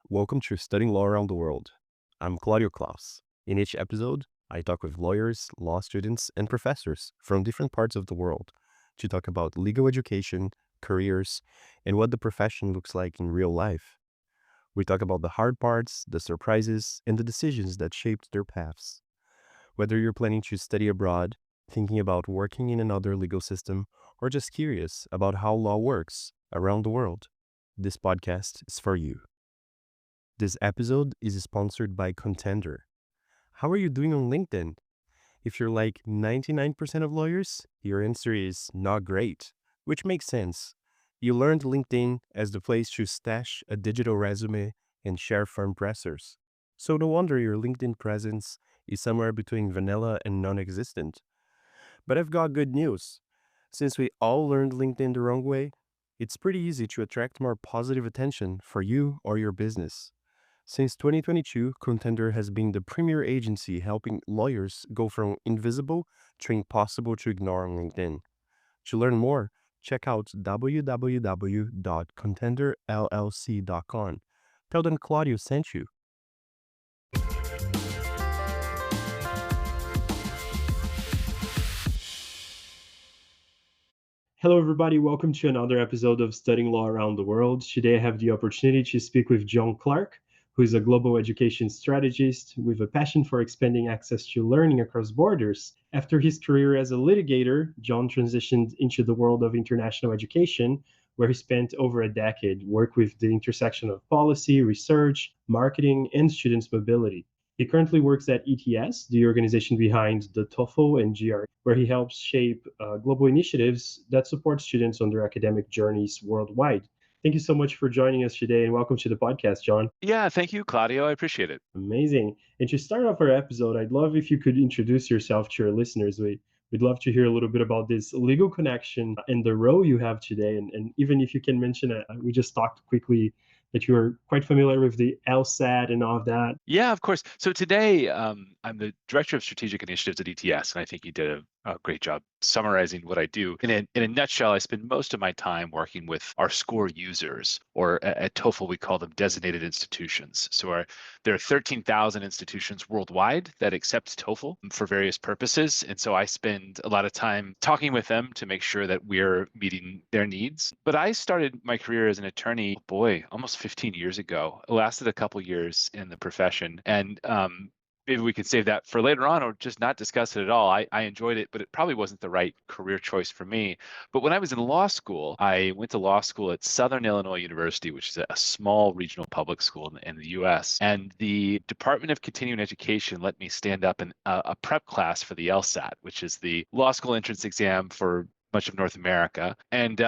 Welcome to Studying Law Around the World. I'm Claudio Klaus. In each episode, I talk with lawyers, law students, and professors from different parts of the world to talk about legal education, careers, and what the profession looks like in real life. We talk about the hard parts, the surprises, and the decisions that shaped their paths. Whether you're planning to study abroad, thinking about working in another legal system, or just curious about how law works around the world, this podcast is for you. This episode is sponsored by Contender. How are you doing on LinkedIn? If you're like 99% of lawyers, your answer is not great, which makes sense. You learned LinkedIn as the place to stash a digital resume and share firm pressers. So no wonder your LinkedIn presence is somewhere between vanilla and non-existent. But I've got good news. Since we all learned LinkedIn the wrong way, it's pretty easy to attract more positive attention for you or your business. Since 2022, Contender has been the premier agency helping lawyers go from invisible to impossible to ignore on LinkedIn. To learn more, check out www.contenderllc.com. Tell them Claudio sent you. Hello, everybody. Welcome to another episode of Studying Law Around the World. Today, I have the opportunity to speak with John Clark, who is a global education strategist with a passion for expanding access to learning across borders. After his career as a litigator, John transitioned into the world of international education, where he spent over a decade working with the intersection of policy, research, marketing, and students' mobility. He currently works at ETS, the organization behind the TOEFL and GRE, where he helps shape global initiatives that support students on their academic journeys worldwide. Thank you so much for joining us today and welcome to the podcast, John. Yeah, thank you, Claudio. I appreciate it. Amazing. And to start off our episode, I'd love if you could introduce yourself to our listeners. We'd love to hear a little bit about this legal connection and the role you have today. And even if you can mention it, we just talked quickly that you are quite familiar with the LSAT and all of that. Yeah, of course. So today, I'm the director of strategic initiatives at ETS, and I think you did a great job summarizing what I do. In a nutshell, I spend most of my time working with our score users, or at TOEFL, we call them designated institutions. So there are 13,000 institutions worldwide that accept TOEFL for various purposes. And so I spend a lot of time talking with them to make sure that we're meeting their needs. But I started my career as an attorney, boy, almost 15 years ago. It lasted a couple years in the profession. And maybe we could save that for later on or just not discuss it at all. I enjoyed it, but it probably wasn't the right career choice for me. But when I was in law school, I went to law school at Southern Illinois University, which is a small regional public school in the US. And the Department of Continuing Education let me stand up in a prep class for the LSAT, which is the law school entrance exam for much of North America. And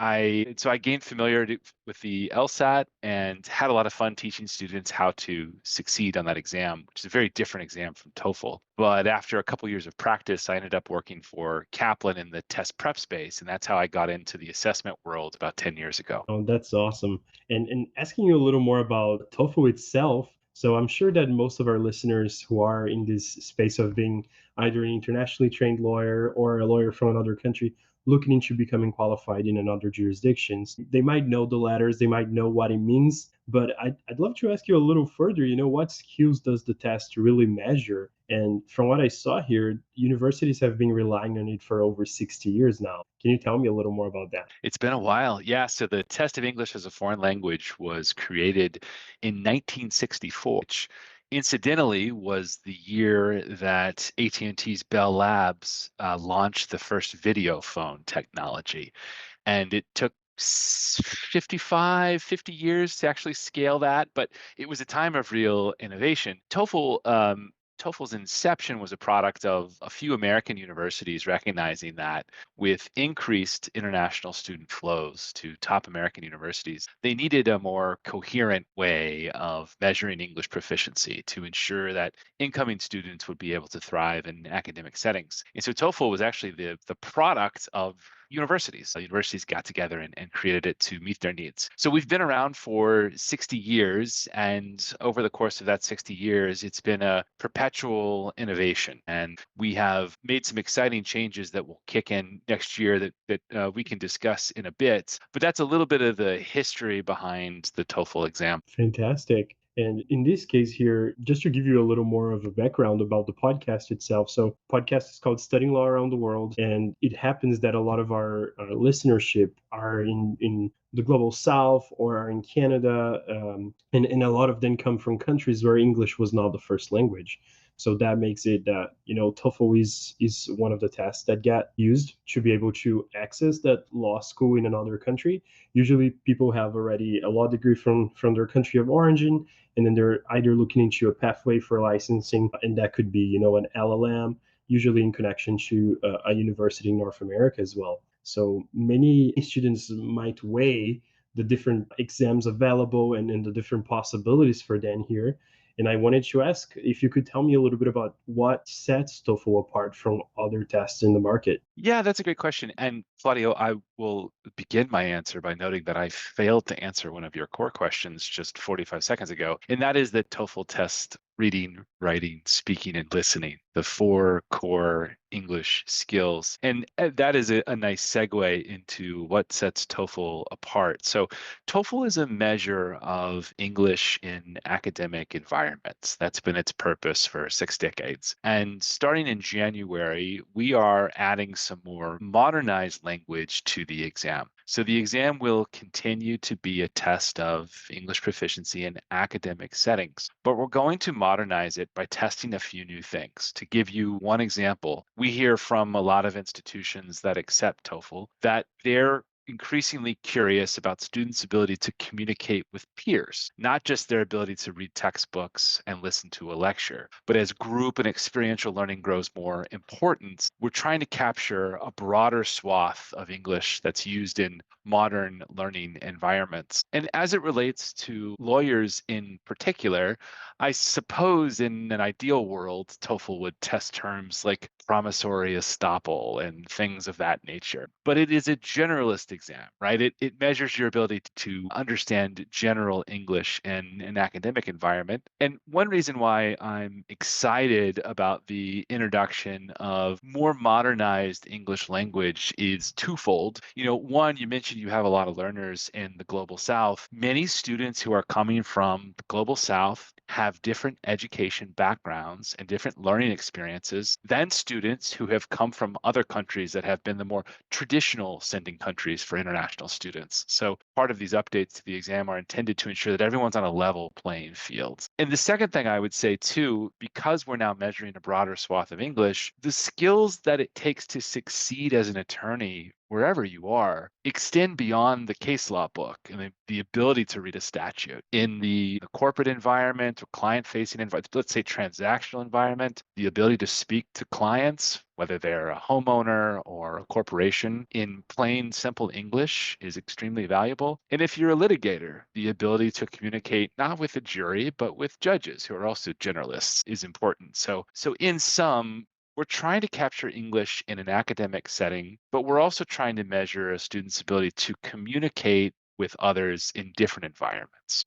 I gained familiarity with the LSAT and had a lot of fun teaching students how to succeed on that exam, which is a very different exam from TOEFL. But after a couple years of practice, I ended up working for Kaplan in the test prep space, and that's how I got into the assessment world about 10 years ago. Oh, that's awesome. And asking you a little more about TOEFL itself. So I'm sure that most of our listeners who are in this space of being either an internationally trained lawyer or a lawyer from another country looking into becoming qualified in another jurisdictions, they might know the letters, they might know what it means, but I'd love to ask you a little further, what skills does the test really measure? And from what I saw here, universities have been relying on it for over 60 years now. Can you tell me a little more about that? It's been a while. Yeah, so the test of English as a foreign language was created in 1964, which incidentally was the year that AT&T's Bell Labs launched the first video phone technology. And it took 50 years to actually scale that, but it was a time of real innovation. TOEFL's inception was a product of a few American universities recognizing that with increased international student flows to top American universities, they needed a more coherent way of measuring English proficiency to ensure that incoming students would be able to thrive in academic settings. And so TOEFL was actually the product of universities. Universities got together and created it to meet their needs. So we've been around for 60 years. And over the course of that 60 years, it's been a perpetual innovation. And we have made some exciting changes that will kick in next year that we can discuss in a bit. But that's a little bit of the history behind the TOEFL exam. Fantastic. And in this case here, just to give you a little more of a background about the podcast itself. So, podcast is called Studying Law Around the World, and it happens that a lot of our listenership are in the global south or are in Canada, and a lot of them come from countries where English was not the first language. So that makes it that TOEFL is one of the tests that get used to be able to access that law school in another country. Usually people have already a law degree from their country of origin, and then they're either looking into a pathway for licensing, and that could be an LLM, usually in connection to a university in North America as well. So many students might weigh the different exams available and the different possibilities for them here. And I wanted to ask if you could tell me a little bit about what sets TOEFL apart from other tests in the market. Yeah, that's a great question. And Claudio, I will begin my answer by noting that I failed to answer one of your core questions just 45 seconds ago, and that is the TOEFL test reading, writing, speaking, and listening, the four core English skills. And that is a nice segue into what sets TOEFL apart. So, TOEFL is a measure of English in academic environments. That's been its purpose for 6 decades. And starting in January, we are adding some more modernized language to the exam. So the exam will continue to be a test of English proficiency in academic settings, but we're going to modernize it by testing a few new things. To give you one example, we hear from a lot of institutions that accept TOEFL that they're increasingly curious about students' ability to communicate with peers, not just their ability to read textbooks and listen to a lecture. But as group and experiential learning grows more important, we're trying to capture a broader swath of English that's used in modern learning environments. And as it relates to lawyers in particular, I suppose in an ideal world, TOEFL would test terms like promissory estoppel and things of that nature. But it is a generalist exam, right? It measures your ability to understand general English in an academic environment. And one reason why I'm excited about the introduction of more modernized English language is twofold. One, you mentioned you have a lot of learners in the global south. Many students who are coming from the global south have different education backgrounds and different learning experiences than students who have come from other countries that have been the more traditional sending countries for international students. So part of these updates to the exam are intended to ensure that everyone's on a level playing field. And the second thing I would say too, because we're now measuring a broader swath of English, the skills that it takes to succeed as an attorney wherever you are, extend beyond the case law book and the ability to read a statute. In the corporate environment or client-facing environment, let's say transactional environment, the ability to speak to clients, whether they're a homeowner or a corporation, in plain, simple English is extremely valuable. And if you're a litigator, the ability to communicate not with a jury, but with judges who are also generalists is important. So in sum, we're trying to capture English in an academic setting, but we're also trying to measure a student's ability to communicate with others in different environments.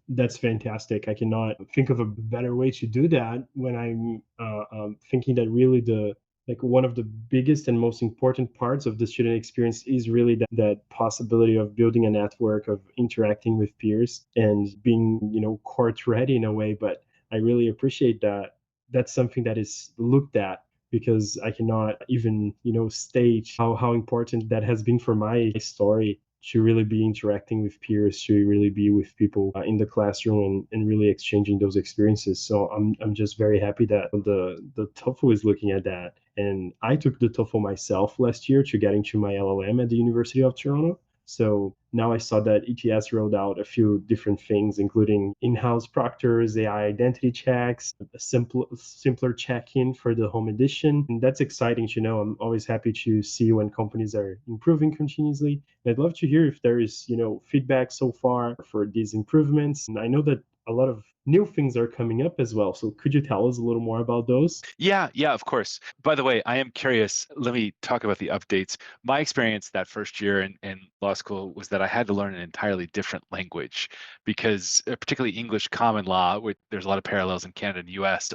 That's fantastic. I cannot think of a better way to do that when I'm thinking that really the like one of the biggest and most important parts of the student experience is really that possibility of building a network, of interacting with peers and being court ready in a way. But I really appreciate that that's something that is looked at, because I cannot even state how important that has been for my story, to really be interacting with peers, to really be with people in the classroom, and really exchanging those experiences. So I'm just very happy that the TOEFL is looking at that. And I took the TOEFL myself last year to get into my LLM at the University of Toronto. So now I saw that ETS rolled out a few different things, including in-house proctors, AI identity checks, a simpler check-in for the home edition. And that's exciting to know. I'm always happy to see when companies are improving continuously. And I'd love to hear if there is, feedback so far for these improvements. And I know that a lot of new things are coming up as well. So could you tell us a little more about those? Yeah, of course. By the way, I am curious. Let me talk about the updates. My experience that first year in law school was that I had to learn an entirely different language because, particularly English common law, where there's a lot of parallels in Canada and US,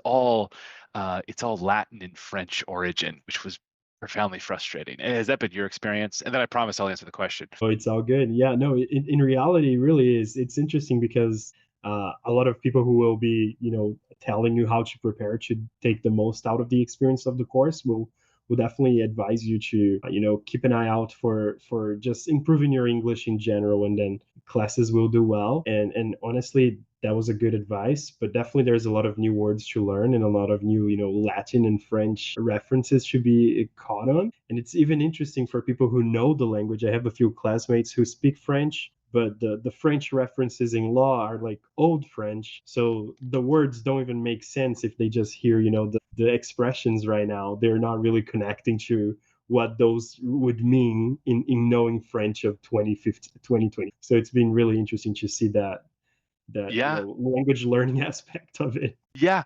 it's all Latin and French origin, which was profoundly frustrating. Has that been your experience? And then I promise I'll answer the question. Oh, it's all good. Yeah, no, in reality, it really is. It's interesting because a lot of people who will be, telling you how to prepare to take the most out of the experience of the course will definitely advise you to, keep an eye out for just improving your English in general, and then classes will do well. And honestly, that was a good advice. But definitely, there's a lot of new words to learn and a lot of new, Latin and French references to be caught on. And it's even interesting for people who know the language. I have a few classmates who speak French, but the French references in law are like old French. So the words don't even make sense if they just hear, the expressions right now. They're not really connecting to what those would mean in knowing French of 2015, 2020. So it's been really interesting to see that Yeah. language learning aspect of it. Yeah.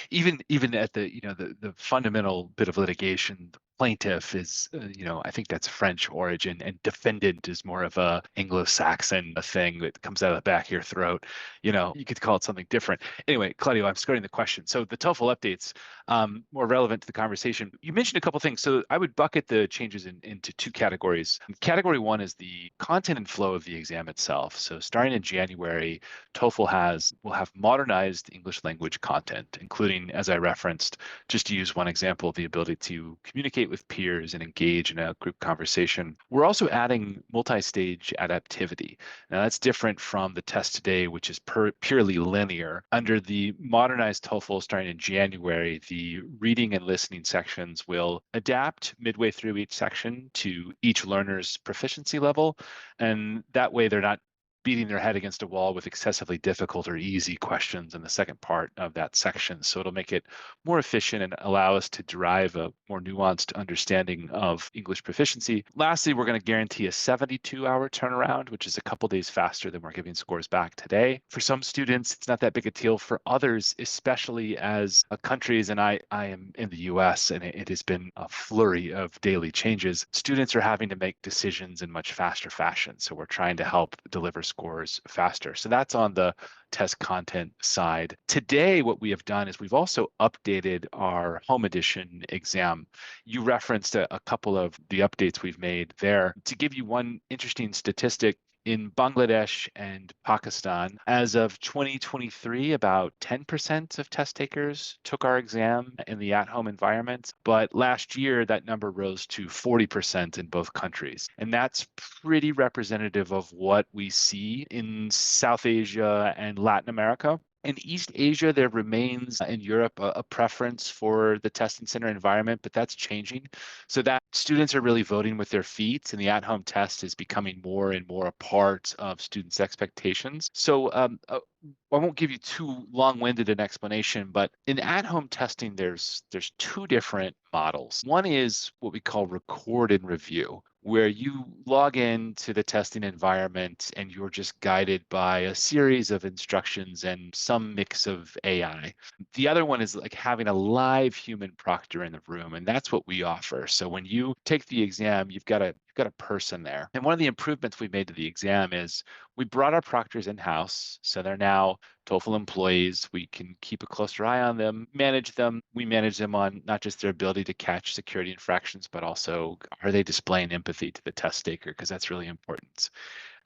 Even at the fundamental bit of litigation, the plaintiff is I think that's French origin, and defendant is more of a Anglo-Saxon thing that comes out of the back of your throat. You could call it something different. Anyway, Claudio, I'm skirting the question. So the TOEFL updates, more relevant to the conversation. You mentioned a couple things. So I would bucket the changes into two categories. Category one is the content and flow of the exam itself. So starting in January, TOEFL will have modernized English language content, including, as I referenced, just to use one example, the ability to communicate with peers and engage in a group conversation. We're also adding multi-stage adaptivity. Now that's different from the test today, which is purely linear. Under the modernized TOEFL starting in January, the reading and listening sections will adapt midway through each section to each learner's proficiency level. And that way they're not beating their head against a wall with excessively difficult or easy questions in the second part of that section. So it'll make it more efficient and allow us to derive a more nuanced understanding of English proficiency. Lastly, we're going to guarantee a 72-hour turnaround, which is a couple days faster than we're giving scores back today. For some students, it's not that big a deal. For others, especially as countries, and I am in the US, and it has been a flurry of daily changes, students are having to make decisions in much faster fashion. So we're trying to help deliver scores faster. So that's on the test content side. Today, what we have done is we've also updated our home edition exam. You referenced a couple of the updates we've made there. To give you one interesting statistic, in Bangladesh and Pakistan, as of 2023, about 10% of test takers took our exam in the at-home environment. But last year, that number rose to 40% in both countries. And that's pretty representative of what we see in South Asia and Latin America. In East Asia, there remains in Europe a preference for the testing center environment, but that's changing. So that students are really voting with their feet, and the at-home test is becoming more and more a part of students' expectations. So I won't give you too long-winded an explanation, but in at-home testing, there's two different models. One is what we call record and review, where you log in to the testing environment and you're just guided by a series of instructions and some mix of AI. The other one is like having a live human proctor in the room, and that's what we offer. So when you take the exam, you've got a person there. And one of the improvements we made to the exam is we brought our proctors in-house, so they're now TOEFL employees. We can keep a closer eye on them, manage them. We manage them on not just their ability to catch security infractions, but also are they displaying empathy to the test taker, because that's really important.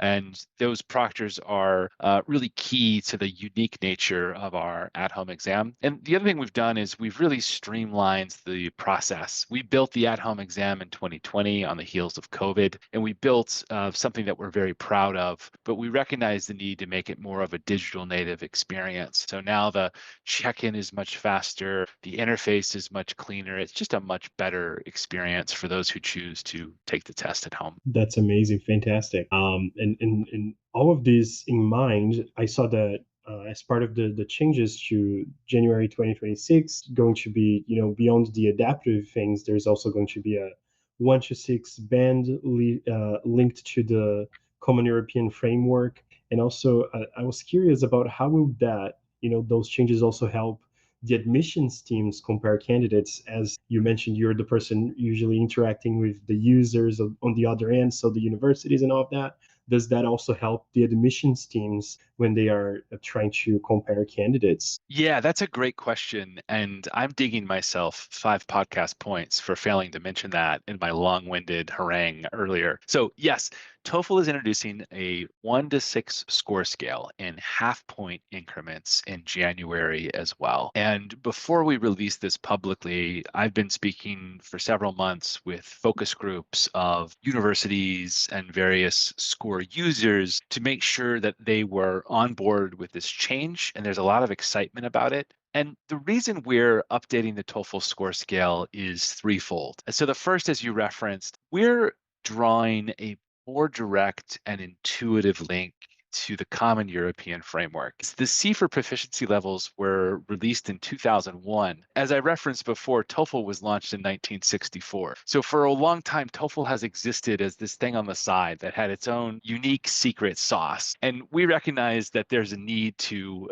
And those proctors are really key to the unique nature of our at-home exam. And the other thing we've done is we've really streamlined the process. We built the at-home exam in 2020 on the heels of COVID, and we built something that we're very proud of, but we recognize the need to make it more of a digital native experience. So now the check-in is much faster, the interface is much cleaner. It's just a much better experience for those who choose to take the test at home. That's amazing, fantastic. And all of this in mind, I saw that as part of the changes to January 2026, going to be, beyond the adaptive things, there's also going to be a 1 to 6 band linked to the Common European Framework. And also, I was curious about how will that those changes also help the admissions teams compare candidates. As you mentioned, you're the person usually interacting with the users on the other end, so the universities and all of that. Does that also help the admissions teams when they are trying to compare candidates? Yeah, that's a great question. And I'm digging myself 5 podcast points for failing to mention that in my long-winded harangue earlier. So, yes, TOEFL is introducing a 1 to 6 score scale in half-point increments in January as well. And before we release this publicly, I've been speaking for several months with focus groups of universities and various score users to make sure that they were on board with this change. And there's a lot of excitement about it. And the reason we're updating the TOEFL score scale is threefold. So the first, as you referenced, we're drawing a more direct and intuitive link to the common European framework. The CFR proficiency levels were released in 2001. As I referenced before, TOEFL was launched in 1964. So for a long time, TOEFL has existed as this thing on the side that had its own unique secret sauce. And we recognize that there's a need to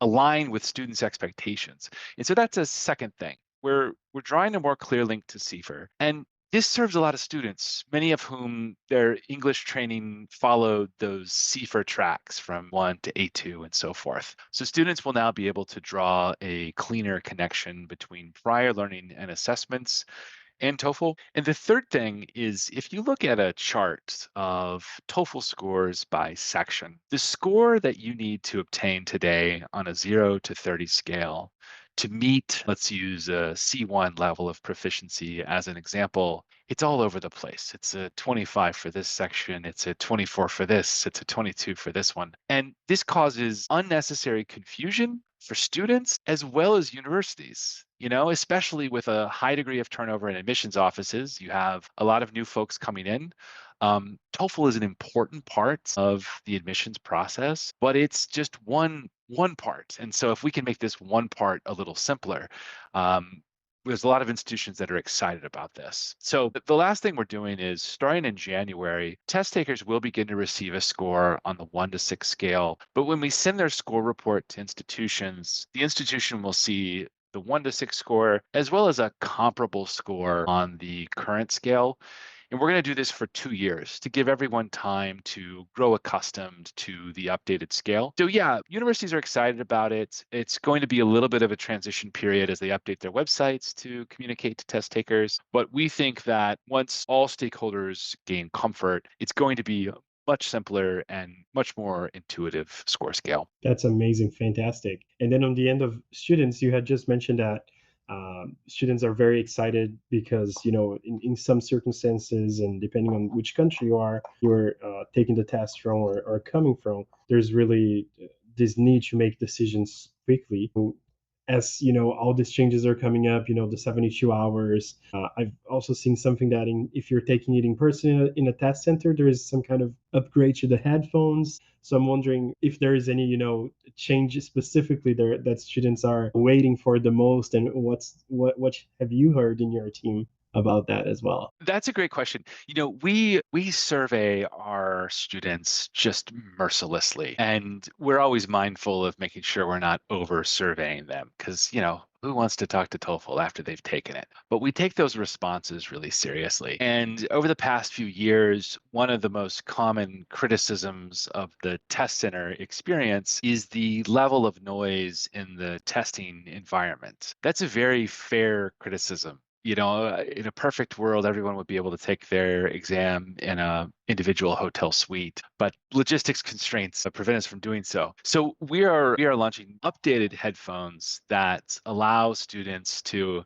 align with students' expectations. And so that's a second thing. We're drawing a more clear link to CFR. And this serves a lot of students, many of whom their English training followed those CFR tracks from 1 to A2 and so forth. So students will now be able to draw a cleaner connection between prior learning and assessments and TOEFL. And the third thing is if you look at a chart of TOEFL scores by section, the score that you need to obtain today on a 0 to 30 scale to meet, let's use a C1 level of proficiency as an example, it's all over the place. It's a 25 for this section, it's a 24 for this, it's a 22 for this one. And this causes unnecessary confusion for students as well as universities, especially with a high degree of turnover in admissions offices. You have a lot of new folks coming in. TOEFL is an important part of the admissions process, but it's just one part. And so if we can make this one part a little simpler, there's a lot of institutions that are excited about this. So the last thing we're doing is starting in January, test takers will begin to receive a score on the 1 to 6 scale. But when we send their score report to institutions, the institution will see the 1 to 6 score as well as a comparable score on the current scale. And we're going to do this for 2 years to give everyone time to grow accustomed to the updated scale. So yeah, universities are excited about it. It's going to be a little bit of a transition period as they update their websites to communicate to test takers. But we think that once all stakeholders gain comfort, it's going to be much simpler and much more intuitive score scale. That's amazing, fantastic. And then on the end of students, you had just mentioned that students are very excited because in some circumstances and depending on which country you're taking the test from or coming from, there's really this need to make decisions quickly. As all these changes are coming up, the 72 hours. I've also seen something that if you're taking it in person in a test center, there is some kind of upgrade to the headphones. So I'm wondering if there is any change specifically there that students are waiting for the most, and what have you heard in your team about that as well? That's a great question. We survey our students just mercilessly, and we're always mindful of making sure we're not over surveying them because, who wants to talk to TOEFL after they've taken it? But we take those responses really seriously. And over the past few years, one of the most common criticisms of the test center experience is the level of noise in the testing environment. That's a very fair criticism. In a perfect world, everyone would be able to take their exam in a individual hotel suite, but logistics constraints prevent us from doing so. So we are launching updated headphones that allow students to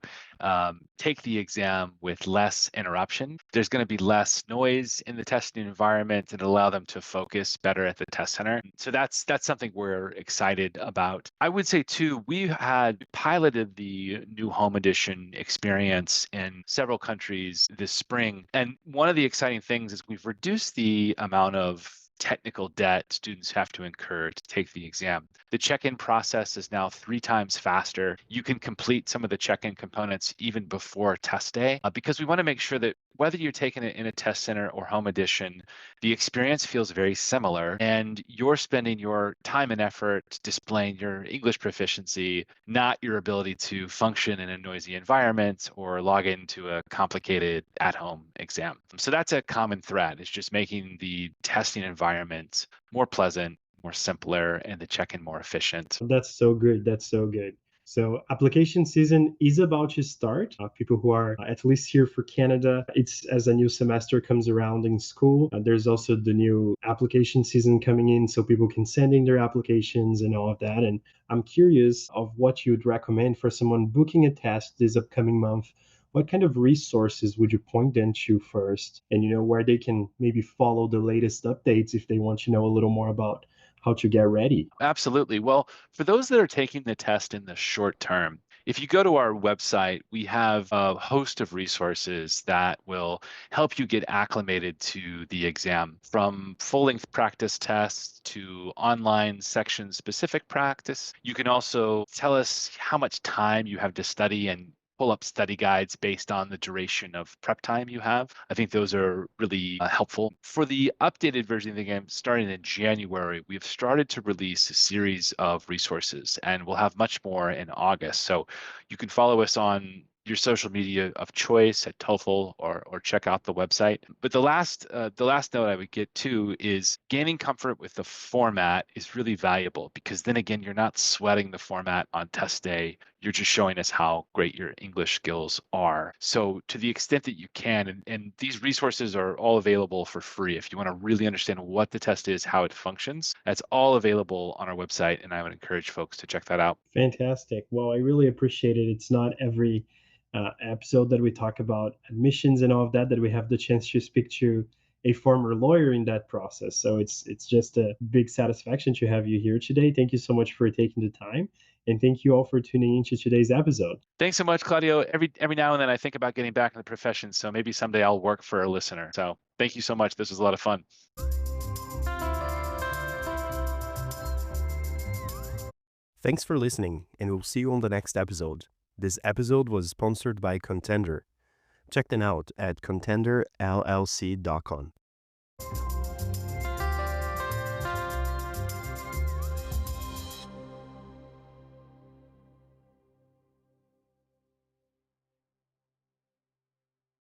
take the exam with less interruption. There's going to be less noise in the testing environment and allow them to focus better at the test center. So that's something we're excited about. I would say too, we had piloted the new home edition experience in several countries this spring. And one of the exciting things is we've reduced the amount of technical debt students have to incur to take the exam. The check-in process is now 3 times faster. You can complete some of the check-in components even before test day, because we want to make sure that whether you're taking it in a test center or home edition, the experience feels very similar, and you're spending your time and effort displaying your English proficiency, not your ability to function in a noisy environment or log into a complicated at-home exam. So that's a common thread, is just making the testing environment more pleasant, more simpler, and the check-in more efficient. That's so good. That's so good. So application season is about to start. People who are at least here for Canada, it's as a new semester comes around in school. There's also the new application season coming in, so people can send in their applications and all of that. And I'm curious of what you'd recommend for someone booking a test this upcoming month. What kind of resources would you point them to first? And where they can maybe follow the latest updates if they want to know a little more about how to get ready. Absolutely. Well, for those that are taking the test in the short term, if you go to our website, we have a host of resources that will help you get acclimated to the exam, from full-length practice tests to online section-specific practice. You can also tell us how much time you have to study and pull up study guides based on the duration of prep time you have. I think those are really helpful. For the updated version of the game, starting in January, we've started to release a series of resources, and we'll have much more in August. So you can follow us on your social media of choice at TOEFL, or check out the website. But the last note I would get to is gaining comfort with the format is really valuable, because then again, you're not sweating the format on test day. You're just showing us how great your English skills are. So to the extent that you can, and these resources are all available for free. If you want to really understand what the test is, how it functions, that's all available on our website, and I would encourage folks to check that out. Fantastic. Well, I really appreciate it. It's not every episode that we talk about admissions and all of that we have the chance to speak to a former lawyer in that process. So it's just a big satisfaction to have you here today. Thank you so much for taking the time, and thank you all for tuning into today's episode. Thanks so much, Claudio. Every now and then I think about getting back in the profession, so maybe someday I'll work for a listener. So thank you so much. This was a lot of fun. Thanks for listening, and we'll see you on the next episode. This episode was sponsored by Contender. Check them out at contenderllc.com.